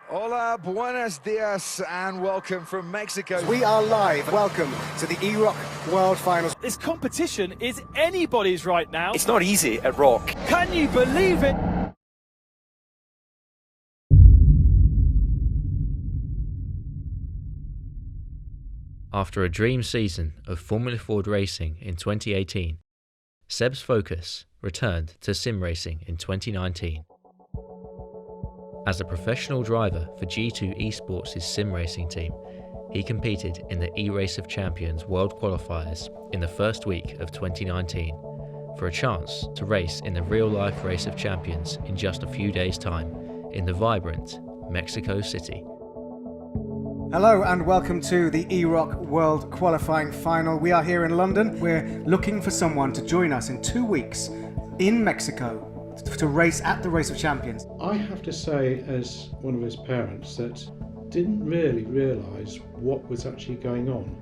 Hola, buenos dias, and welcome from Mexico. We are live. Welcome to the E-Rock World Finals. This competition is anybody's right now. It's not easy at Rock. Can you believe it? After a dream season of Formula Ford racing in 2018, Seb's focus returned to sim racing in 2019. As a professional driver for G2 Esports' sim racing team, he competed in the E-Race of Champions World Qualifiers in the first week of 2019 for a chance to race in the real-life Race of Champions in just a few days' time in the vibrant Mexico City. Hello and welcome to the E-Rock World Qualifying Final. We are here in London. We're looking for someone to join us in 2 weeks in Mexico to race at the Race of Champions. I have to say, as one of his parents, that didn't really realise what was actually going on.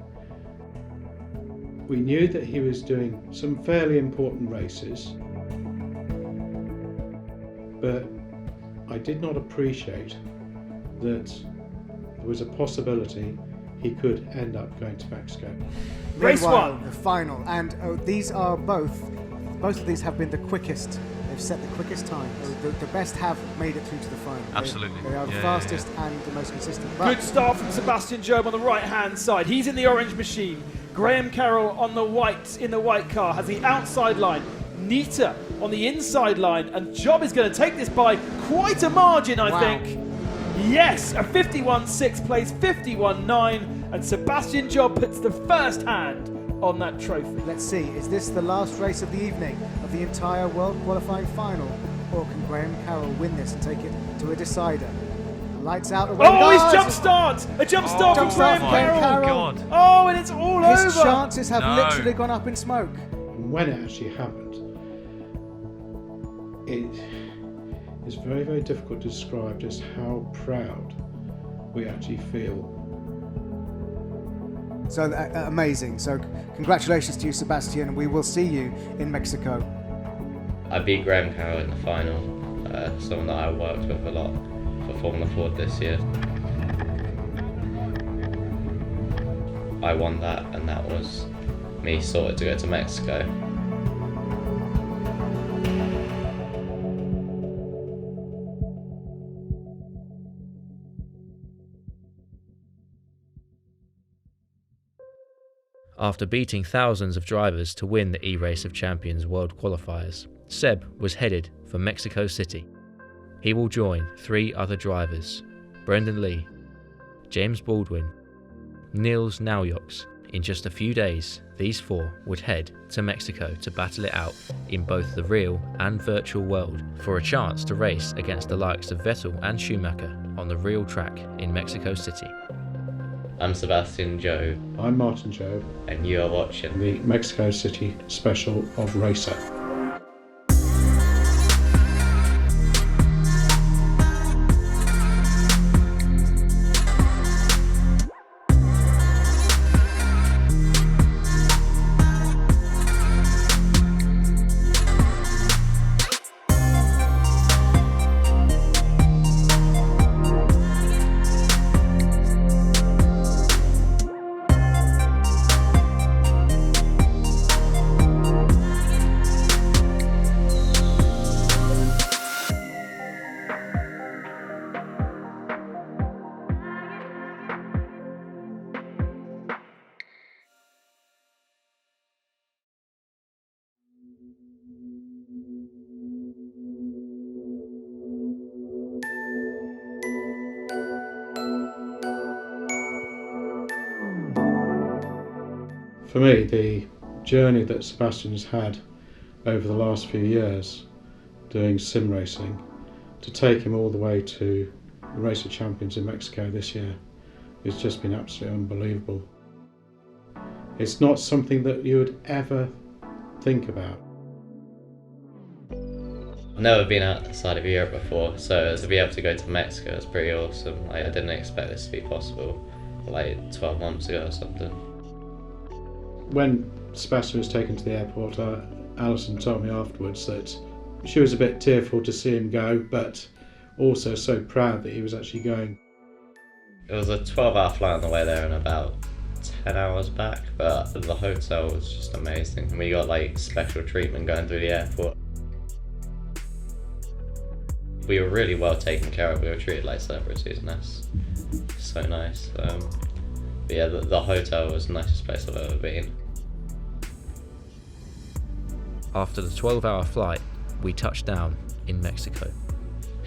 We knew that he was doing some fairly important races, but I did not appreciate that there was a possibility he could end up going to Mexico. Race Meanwhile, one. the final, and these are both of these have been the quickest. They've set the quickest time. The best have made it through to the final. Absolutely. They are the fastest and the most consistent. Good start from Sebastian Job on the right-hand side. He's in the orange machine. Graham Carroll on the white car has the outside line. Nita on the inside line, and Job is going to take this by quite a margin, I think. Yes, a 51.6 place 51.9, and Sebastian Job puts the first hand on that trophy. Let's see, is this the last race of the evening of the entire World Qualifying Final, or can Graham Carroll win this and take it to a decider? Lights out. Away Oh, his jump start! A jump start from Graham Carroll. God. Oh, and it's all over. His chances have literally gone up in smoke. And when it actually happened, it is very, very difficult to describe just how proud we actually feel. So amazing. So congratulations to you, Sebastian. We will see you in Mexico. I beat Graham Carroll in the final, someone that I worked with a lot for Formula Ford this year. I won that, and that was me sorted to go to Mexico. After beating thousands of drivers to win the E-Race of Champions World Qualifiers, Seb was headed for Mexico City. He will join 3 other drivers, Brendan Lee, James Baldwin, Niels Naujoks. In just a few days, these 4 would head to Mexico to battle it out in both the real and virtual world for a chance to race against the likes of Vettel and Schumacher on the real track in Mexico City. I'm Sebastian Job. I'm Martin Job, And you are watching the Mexico City special of RACER. For me, the journey that Sebastian's had over the last few years doing sim racing, to take him all the way to the Race of Champions in Mexico this year, has just been absolutely unbelievable. It's not something that you would ever think about. I've never been outside of Europe before, so to be able to go to Mexico is pretty awesome. I didn't expect this to be possible like 12 months ago or something. When Sebastian was taken to the airport, Alison told me afterwards that she was a bit tearful to see him go, but also so proud that he was actually going. It was a 12-hour flight on the way there and about 10 hours back, but the hotel was just amazing. And we got like special treatment going through the airport. We were really well taken care of. We were treated like celebrities, and that's so nice. But yeah, the hotel was the nicest place I've ever been. After the 12-hour flight, we touched down in Mexico.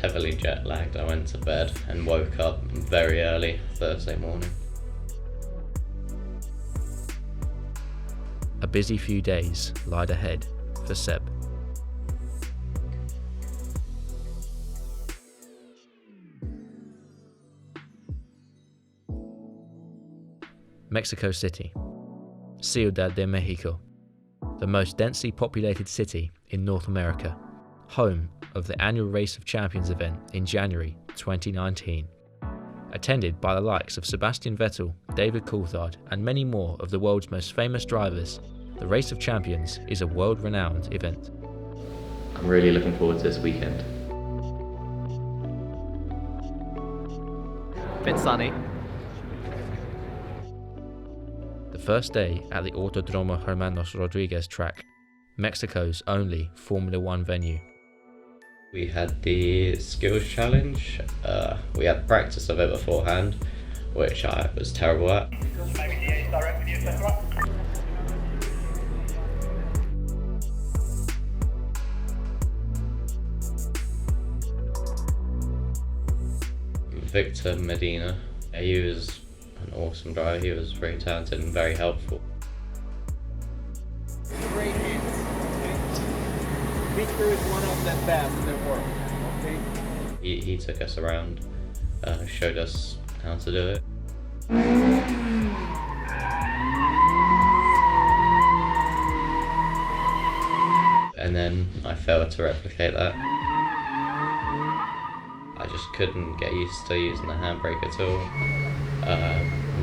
Heavily jet lagged, I went to bed and woke up very early Thursday morning. A busy few days lied ahead for Seb. Mexico City, Ciudad de Mexico, the most densely populated city in North America, home of the annual Race of Champions event in January 2019. Attended by the likes of Sebastian Vettel, David Coulthard and many more of the world's most famous drivers, the Race of Champions is a world-renowned event. I'm really looking forward to this weekend. Bit sunny. The first day at the Autodromo Hermanos Rodriguez track, Mexico's only Formula One venue. We had the skills challenge. We had practice of it beforehand, which I was terrible at. Victor Medina, he was an awesome driver. He was very talented and very helpful. Great hands. Victor is one of the best in the world. Okay. He took us around, showed us how to do it. And then I failed to replicate that. I just couldn't get used to using the handbrake at all.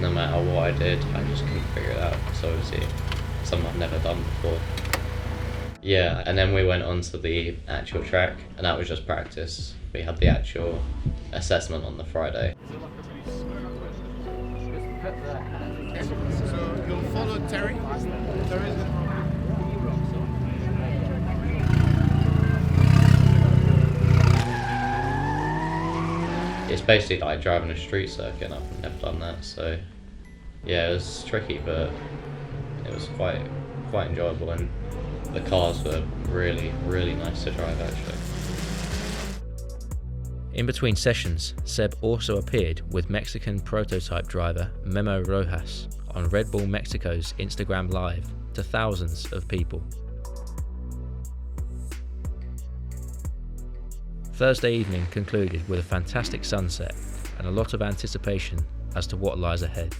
No matter what I did, I just couldn't figure it out. So obviously, something I've never done before. Yeah, and then we went on to the actual track, and that was just practice. We had the actual assessment on the Friday. So you'll follow Terry. Terry's It's basically like driving a street circuit, and I've never done that, so yeah, it was tricky, but it was quite enjoyable, and the cars were really nice to drive actually. In between sessions, Seb also appeared with Mexican prototype driver Memo Rojas on Red Bull Mexico's Instagram Live to thousands of people. Thursday evening concluded with a fantastic sunset and a lot of anticipation as to what lies ahead.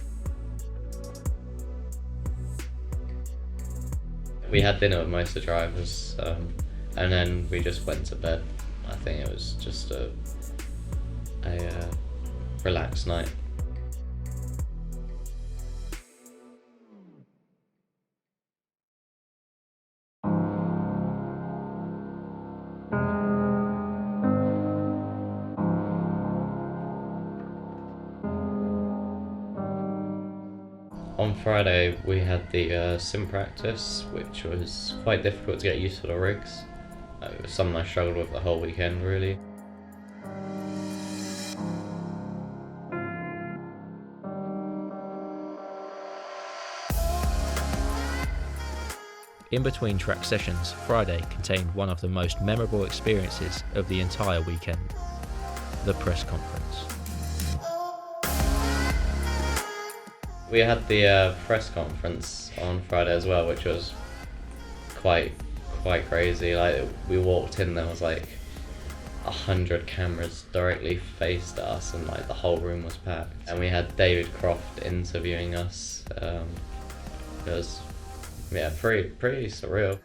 We had dinner with most of the drivers, and then we just went to bed. I think it was just a relaxed night. On Friday we had the sim practice, which was quite difficult to get used to the rigs. It was something I struggled with the whole weekend really. In between track sessions, Friday contained one of the most memorable experiences of the entire weekend, the press conference. We had the press conference on Friday as well, which was quite crazy. Like, we walked in, there was like 100 cameras directly faced us, and like the whole room was packed. And we had David Croft interviewing us. It was pretty surreal.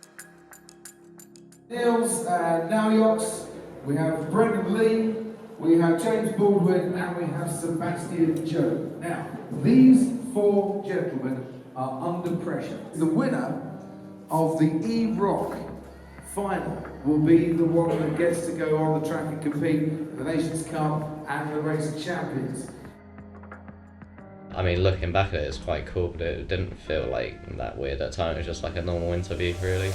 Niels and Naoyox, we have Brendan Lee, we have James Baldwin, and we have Sebastian Job. Now, these four gentlemen are under pressure. The winner of the E-Rock final will be the one that gets to go on the track and compete. the Nations Cup and the Racer Champions. I mean, looking back at it, it's quite cool, but it didn't feel like that weird at the time. It was just like a normal interview, really.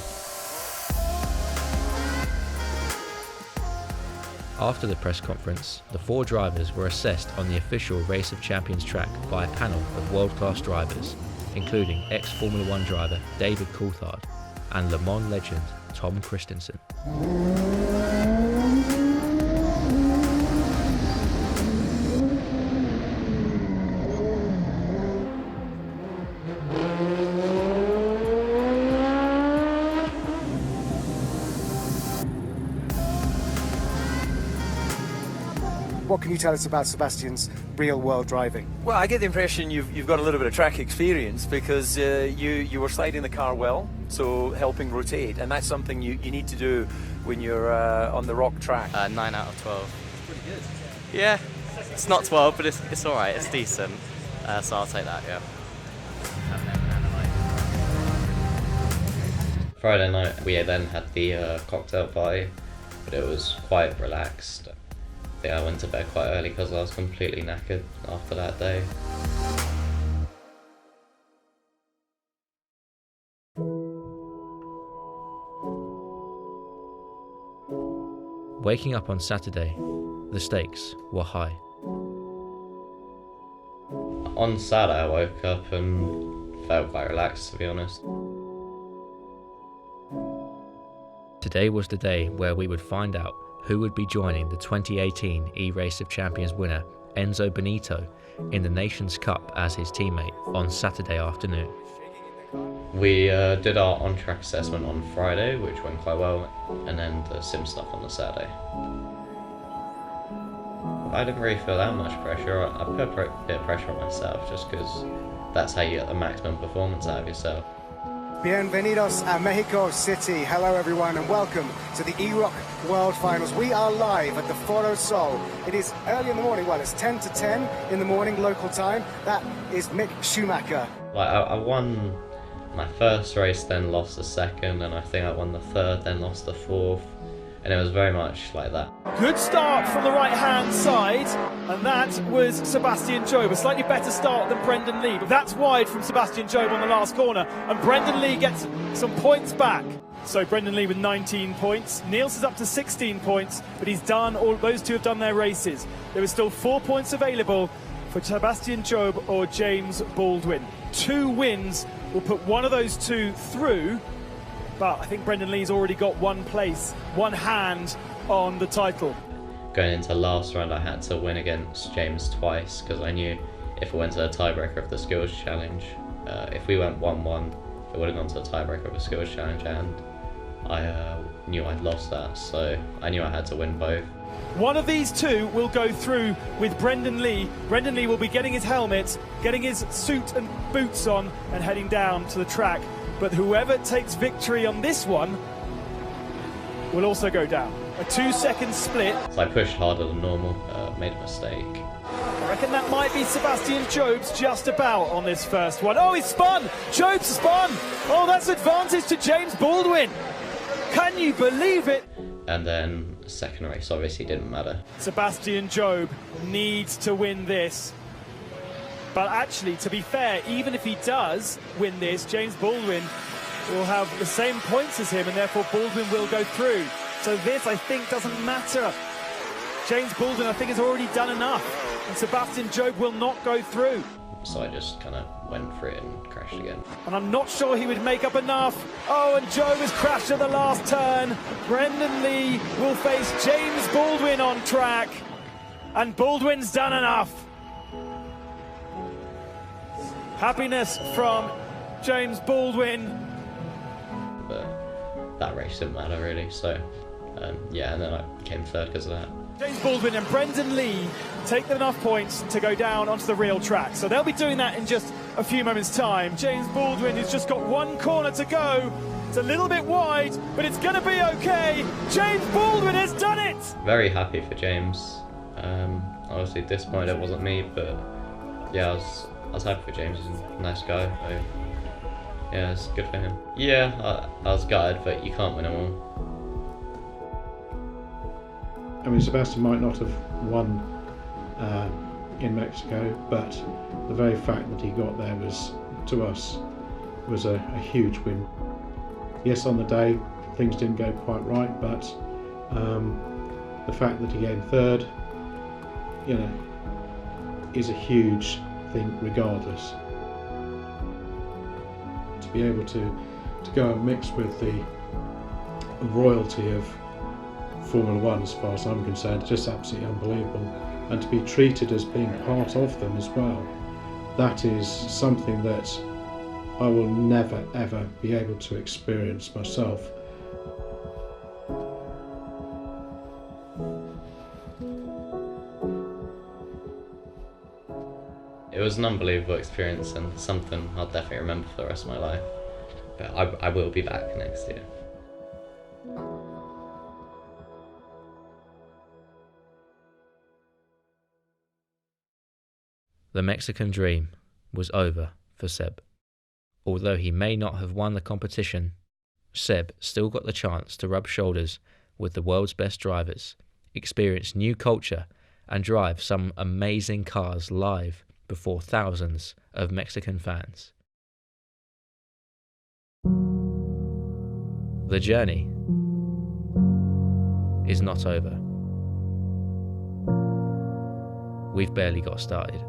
After the press conference, the 4 drivers were assessed on the official Race of Champions track by a panel of world-class drivers, including ex-Formula 1 driver David Coulthard and Le Mans legend Tom Christensen. What can you tell us about Sebastian's real-world driving? Well, I get the impression you've got a little bit of track experience because you were sliding the car well, so helping rotate, and that's something you need to do when you're on the rock track. 9 out of 12. Pretty good. Yeah, it's not 12, but it's all right. It's decent. So I'll take that. Yeah. Friday night, we then had the cocktail party, but it was quite relaxed. I think I went to bed quite early because I was completely knackered after that day. Waking up on Saturday, the stakes were high. On Saturday, I woke up and felt quite relaxed, to be honest. Today was the day where we would find out who would be joining the 2018 E-Race of Champions winner Enzo Benito in the Nations Cup as his teammate on Saturday afternoon. We did our on-track assessment on Friday, which went quite well, and then the sim stuff on the Saturday. I didn't really feel that much pressure. I put a bit of pressure on myself just because that's how you get the maximum performance out of yourself. Bienvenidos a México City. Hello everyone and welcome to the E-Rock World Finals. We are live at the Foro Sol. It is early in the morning, well it's 10 to 10 in the morning local time. That is Mick Schumacher. Like I won my first race, then lost the second, and I think I won the third, then lost the fourth, and it was very much like that. Good start from the right-hand side, and that was Sebastian Job. A slightly better start than Brendan Lee, but that's wide from Sebastian Job on the last corner, and Brendan Lee gets some points back. So Brendan Lee with 19 points. Niels is up to 16 points, but he's done, all those two have done their races. There is still 4 points available for Sebastian Job or James Baldwin. 2 wins will put one of those two through, but I think Brendan Lee's already got one place, one hand on the title. Going into last round, I had to win against James twice because I knew if I went to the tiebreaker of the skills challenge, if we went 1-1, it would have gone to the tiebreaker of the skills challenge, and I knew I'd lost that, so I knew I had to win both. One of these two will go through with Brendan Lee. Brendan Lee will be getting his helmet, getting his suit and boots on, and heading down to the track. But whoever takes victory on this one will also go down. A 2-second split. So I pushed harder than normal, made a mistake. I reckon that might be Sebastian Job's just about on this first one. Oh, he's spun! Job's spun! Oh, that's advantage to James Baldwin! Can you believe it? And then the second race obviously didn't matter. Sebastian Job needs to win this. But actually, to be fair, even if he does win this, James Baldwin will have the same points as him, and therefore Baldwin will go through. So this, I think, doesn't matter. James Baldwin, I think, has already done enough, and Sebastian Job will not go through. So I just kind of went for it and crashed again. And I'm not sure he would make up enough. Oh, and Job has crashed at the last turn. Brendan Lee will face James Baldwin on track, and Baldwin's done enough. Happiness from James Baldwin. But that race didn't matter really, so yeah, and then I came third because of that. James Baldwin and Brendan Lee take enough points to go down onto the real track. So they'll be doing that in just a few moments' time. James Baldwin has just got one corner to go. It's a little bit wide, but it's going to be okay. James Baldwin has done it! Very happy for James. Obviously disappointed it wasn't me, but yeah, I was happy for James. He's a nice guy. So yeah, it's good for him. Yeah, I was gutted, but you can't win them all. I mean, Sebastian might not have won in Mexico, but the very fact that he got there was, to us, was a huge win. Yes, on the day things didn't go quite right, but the fact that he came third, you know, is a huge thing regardless. To be able to go and mix with the royalty of Formula One, as far as I'm concerned, is just absolutely unbelievable. And to be treated as being part of them as well, that is something that I will never ever be able to experience myself. It was an unbelievable experience and something I'll definitely remember for the rest of my life. But I will be back next year. The Mexican dream was over for Seb. Although he may not have won the competition, Seb still got the chance to rub shoulders with the world's best drivers, experience new culture, and drive some amazing cars live before thousands of Mexican fans. The journey is not over. We've barely got started.